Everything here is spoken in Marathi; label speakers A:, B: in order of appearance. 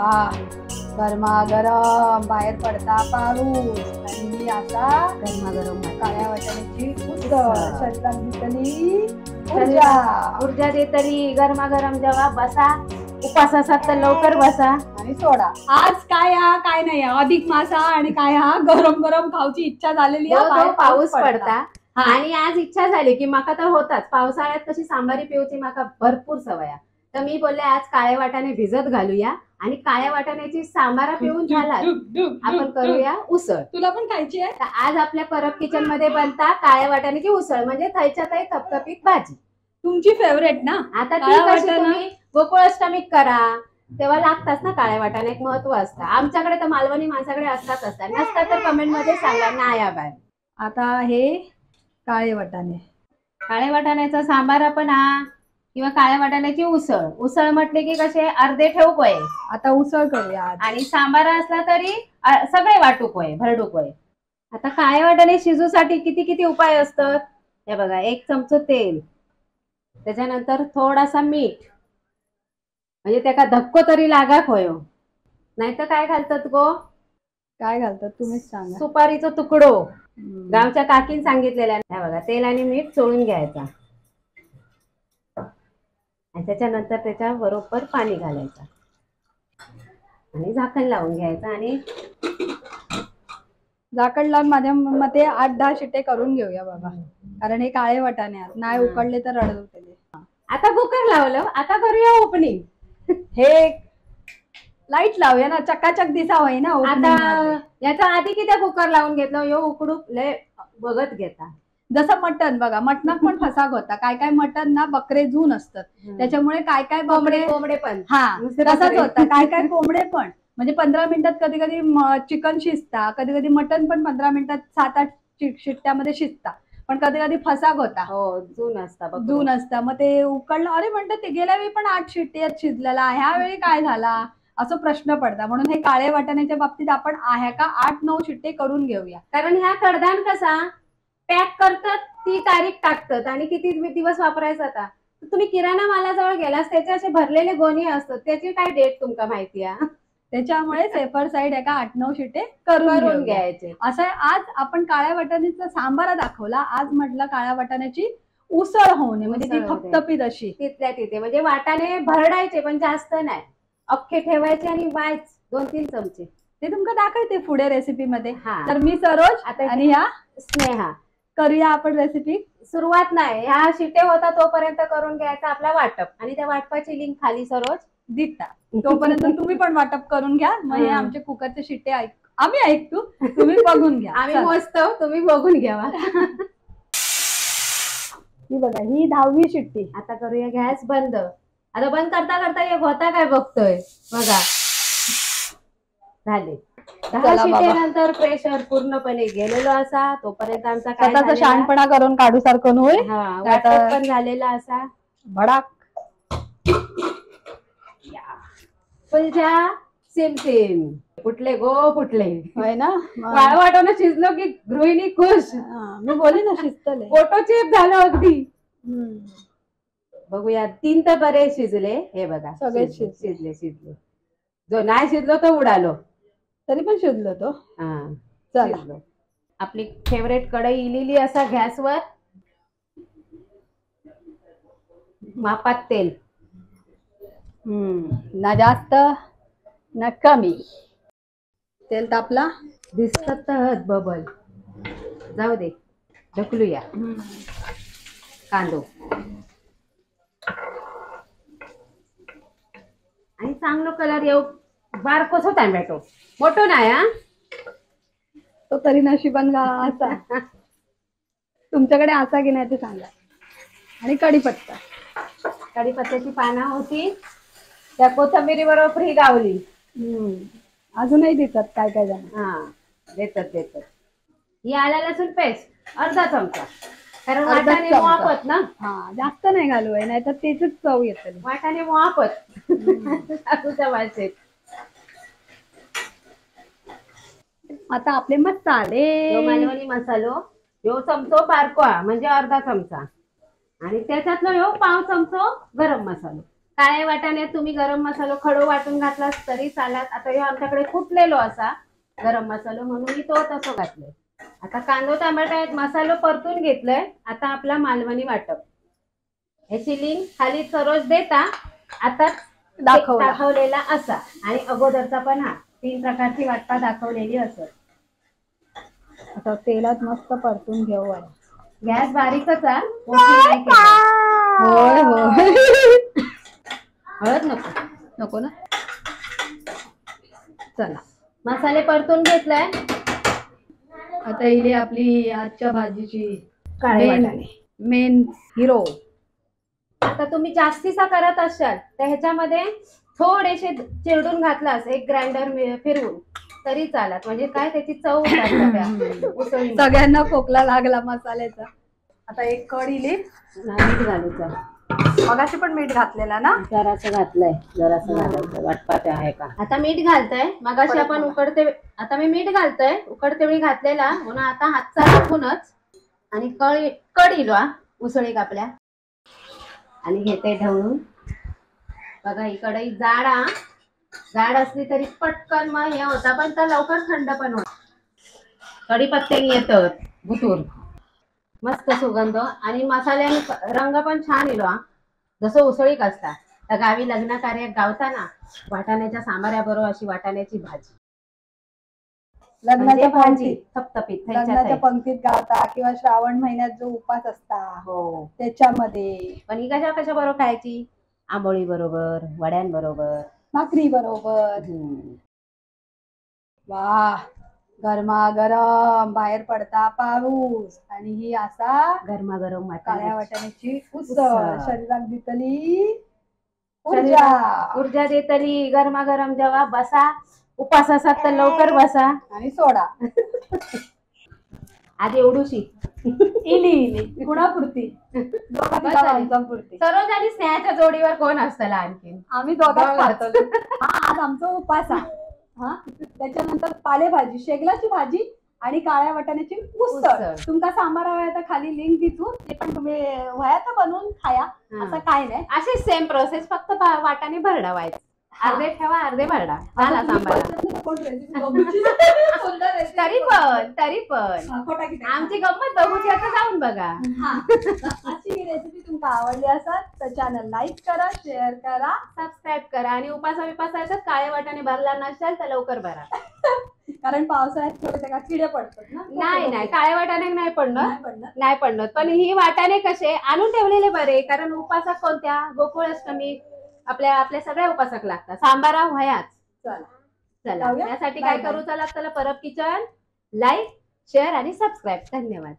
A: वा गरमागरम बाहेर पडता पाऊस आणि मी आता
B: गरमागरम
A: काळ्या वाटाण्याची उसळ शरीरात घेतली ऊर्जा
B: ऊर्जा देतली गरमागरम जेव्हा बसा उपास असतात तर लवकर बसा
A: आणि सोडा. आज काय हा काय नाही अधिक मास आणि काय हा गरम गरम खाऊची इच्छा झालेली आहे.
B: पाऊस पडता आणि आज इच्छा झाली की माका तर होताच पावसाळ्यात कशी सांबारी पिऊची माका भरपूर सवय. तर मी बोलले आज काळे वाटाणे भिजत घालूया आणि काळ्या वाटाण्याची सांबारा पिऊन झाला आपण करूया उसळ.
A: तुला पण खायची आहे?
B: आज आपल्या परब किचन मध्ये बनता काळ्या वाटाण्याची उसळ म्हणजे थैच्या थै थपथपीत भाजी
A: तुमची फेवरेट ना.
B: आता तुम्ही गोकुळाष्टमीत करा तेव्हा लागतात ना काळ्या वाटाणे एक महत्व असतं. आमच्याकडे तर मालवणी माणसाकडे असतात नसतात तर कमेंट मध्ये सांगा ना या बाय.
A: आता हे काळे वाटाणे
B: काळ्या वाटाण्याचा सांबार पण हा किंवा काळ्या वाटाण्याची उसळ. उसळ म्हटले की कसे अर्धे ठेवूक आहे.
A: आता उसळ करूया
B: आणि सांबार असला तरी सगळे वाटूक आहे भरडूक आहे. आता काळ्या वाटाणे शिजूसाठी किती किती उपाय असतात हे बघा. 1 चमचा तेल त्याच्यानंतर थोडासा मीठ म्हणजे त्याका धक्को तरी लागा खोयो. नाहीतर काय घालतात गो
A: काय घालतात तुम्हीच सांगा.
B: सुपारीचा तुकडो गावच्या काकीन सांगितलेल्या. हे बघा तेल आणि मीठ चोळून घ्यायचा आणि त्याच्यानंतर त्याच्या बरोबर पाणी घालायचं आणि झाकण लावून घ्यायचं आणि
A: झाकण लावून माझ्या मते 8-10 शिट्टे करून घेऊया बाबा. कारण हे काळे वाटाणे नाही उकडले तर रडत होते.
B: आता कुकर लावलं आता करूया ओपनिंग.
A: हे लाईट लावूया ना चकाचक दिसा होई ना.
B: आता याचा आधी किती कुकर लावून घेतलं यो उकडूक लय बघत घेता.
A: जसं मटण बघा मटणात पण फसाक होता. काय काय मटण ना बकरे जून असतात त्याच्यामुळे काय काय
B: कोंबडे पण
A: तसाच होता. काय काय कोंबडे पण म्हणजे 15 मिनिटात कधी कधी चिकन शिजता कधी कधी मटण पण 15 मिनिटात 7-8 शिट्ट्यामध्ये शिजता. पण कधी कधी फसाक होता. जून असता मग ते उकडलं अरे म्हणतात ते गेल्या वेळी पण 8 शिट्ट्यात शिजलेला ह्या वेळी काय झाला असं प्रश्न पडता. म्हणून हे काळे वाटाण्याच्या बाबतीत आपण आहे का 8-9 शिट्टे करून घेऊया.
B: कारण ह्या कडधान कसा पॅक करतात ती तारीख टाकतात आणि किती दिवस वापरायचा. आता तुम्ही किराणा मालाजवळ गेलास त्याचे असे भरलेले गोणी असतात त्याची काय डेट तुमका माहिती आहे.
A: त्याच्यामुळे सेफर साईड एका 8-9 शिट्टे करून घ्यायचे. असं आज आपण काळ्या वाटाण्याचा सांबारा दाखवला. आज म्हटलं काळ्या वाटाण्याची उसळ होणे म्हणजे ती थपथपीत अशी
B: तिथल्या तिथे म्हणजे वाटाणे भरडायचे पण जास्त नाही अख्खे ठेवायचे आणि वायच 2-3 चमचे.
A: ते तुमका दाखवते पुढे रेसिपी मध्ये. तर मी सरोज आणि ह्या
B: स्नेहा
A: करूया आपण रेसिपी.
B: सुरुवात नाही ह्या शिट्टे होता तोपर्यंत करून घ्यायचा आपला वाटप आणि त्या वाटपाची लिंक खाली सरोज दिसता.
A: तोपर्यंत तुम्ही पण वाटप करून घ्या. मग हे आमचे कुकरचे शिट्टे आम्ही ऐकतो तुम्ही बघून घ्या.
B: आम्ही मस्त तुम्ही बघून घ्या.
A: ही बघा ही 10वी शिट्टी.
B: आता करूया गॅस बंद. आता बंद करता करता एक होता काय बघतोय बघा झाले 10 शिट्ट्यानंतर प्रेशर पूर्णपणे गेलेलो असा तोपर्यंत आमचा
A: काय शहाणपणा करून काढू सारखं होय.
B: वाटप पण झालेला असा
A: भडाक
B: फुलझा सेम सेम फुटले गो फुटले
A: होय ना.
B: वाटवणं शिजलो की गृहिणी खुश.
A: मी बोली ना शिजतले
B: फोटो चेप झालं अगदी. बघूया 3 तर बरे शिजले. हे बघा
A: सगळे
B: शिजले. जो नाही शिजलो तो उडालो
A: तरी पण शिजलो तो.
B: चला आपली फेवरेट कढई इलेली असा गॅसवर मापात तेल
A: ना जास्त ना कमी. तेल तापला
B: दिसत बबल जाऊ दे ढकलूया कांदो आणि चांगलं कलर येऊ. बारकोसो टॅमॅटो मोठो नाही हा
A: तो तरी नशिबान असा. तुमच्याकडे असा की नाही ते सांगा. आणि
B: कढीपत्त्याची पानं होती त्या कोथिंबिरी बरोबर फ्री गावली.
A: अजूनही देतात काय काय जण.
B: देतात ही आला लसूण पेस्ट अर्धा चमचा. कारण वाटाणे मोहापत ना
A: जास्त नाही घालू आहे नाही तर तेच चव येत.
B: वाटाणे मोहापत सासूच्या भाषेत.
A: आता आपले मसाले
B: मालवणी मसालो यो चमचो बारको म्हणजे अर्धा चमचा आणि त्याच्यातलं यो 1/2 चमचो गरम मसालो. काळ्या वाटाण्यात तुम्ही गरम मसालो खडो वाटून घातला तरी चालत. आता ह्यो आमच्याकडे फुटलेलो असा गरम मसालो म्हणून मी तो तसं घातलंय. आता कांदो टमाट्यात मसालो परतून घेतलाय. आता आपला मालवणी वाटप. ह्याची लिंक खाली सरोज देता आता दाखवलेला असा आणि अगोदरचा पण हा 3 प्रकारची वाटपा दाखवलेली असं.
A: आता तेलात मस्त परतून घेऊ.
B: गॅस बारीकच आहे, मोठी नाही केला.
A: होय होय.
B: हळद नको
A: नको ना. चला
B: मसाले परतून घेतलाय.
A: आता इथे आपली आजच्या भाजीची
B: काळे वाटाणे
A: मेन हिरो.
B: आता तुम्ही जास्तीचा करत असाल तर ह्याच्यामध्ये थोडेसे चिरडून घातलास एक ग्राइंडर फिरवून तरी चालत. म्हणजे काय त्याची चव उसळी.
A: सगळ्यांना खोकला लागला मसाल्याचा. आता एक कढी
B: मीठ घालायचं.
A: मगाशी पण मीठ घातलेला ना.
B: जरासं घातलंय. जरासं घालायचं. वाटपाते आहे का. आता मीठ घालतंय. मगाशी आपण उकडते आता मी मीठ घालतोय. उकडते वेळी घातलेला म्हणून आता हातचा टाकूनच आणि कढी लो उसळी कापल्या आणि घेते ढवळून. बघा ही कढई जाड असली तरी पटकन मग हे होता पण तर लवकर थंड पण होत. कढीपत्ते येतात बुतूर मस्त सुगंध आणि मसाल्याने रंग पण छान येलो. जसं उसळीक असता तर गावी लग्न कार्यात गावताना वाटाण्याच्या सांबाऱ्याबरोबर अशी वाटाण्याची भाजी.
A: लग्नाच्या
B: भाजी थपथपीत
A: लग्नाच्या पंक्तीत गावता किंवा श्रावण महिन्यात जो उपास असता
B: हो
A: त्याच्यामध्ये.
B: पण ही कशा बरोबर खायची. आंबोळी बरोबर, वड्यांबरोबर,
A: भाकरी बरोबर. वा गरमागरम बाहेर पडता पाऊस आणि ही असा
B: गरमागरम
A: काळ्या वाटाण्याची उसळ शरीरात दितली ऊर्जा
B: देतली. गरमागरम जेव्हा बसा उपास असतात तर लवकर बसा
A: आणि सोडा.
B: आज एवढूशी
A: इली कुणापुरती
B: सरोज आणि स्नेहाच्या जोडीवर कोण असतं आणखी.
A: आम्ही दोघांच खातो. आज आमचा उपास आहे. त्याच्यानंतर पालेभाजी शेगलाची भाजी आणि काळ्या वाटाण्याची उसळ. तुमका सांबार हवा तर खाली लिंक दिसू ते पण तुम्ही वयात बनवून खाया. असं काय नाही.
B: अशी सेम प्रोसेस फक्त वाटाणे भरडावायचं. अर्धे ठेवा अर्धे भरडा झाला सांबार. तरी पण आमची गंमत बघूची आता जाऊन बघा.
A: अशी रेसिपी तुमका आवडली असेल तर चॅनल लाईक करा, शेअर करा,
B: सबस्क्राईब करा आणि उपासायचं काळे वाटाणे भरला नसेल तर लवकर भरा.
A: कारण पावसाळ्यात किडे पडतात ना.
B: नाही काळे वाटाणे नाही पडणार. पण ही वाटाणे कसे आणून ठेवलेले बरे. कारण उपासात कोणत्या गोकुळाष्टमी आपल्या सगळ्या उपासक लागतात. सांबारा व्हायाच. चला त्यासाठी काय करू. चला परब किचन लाईक शेअर आणि सबस्क्राईब. धन्यवाद.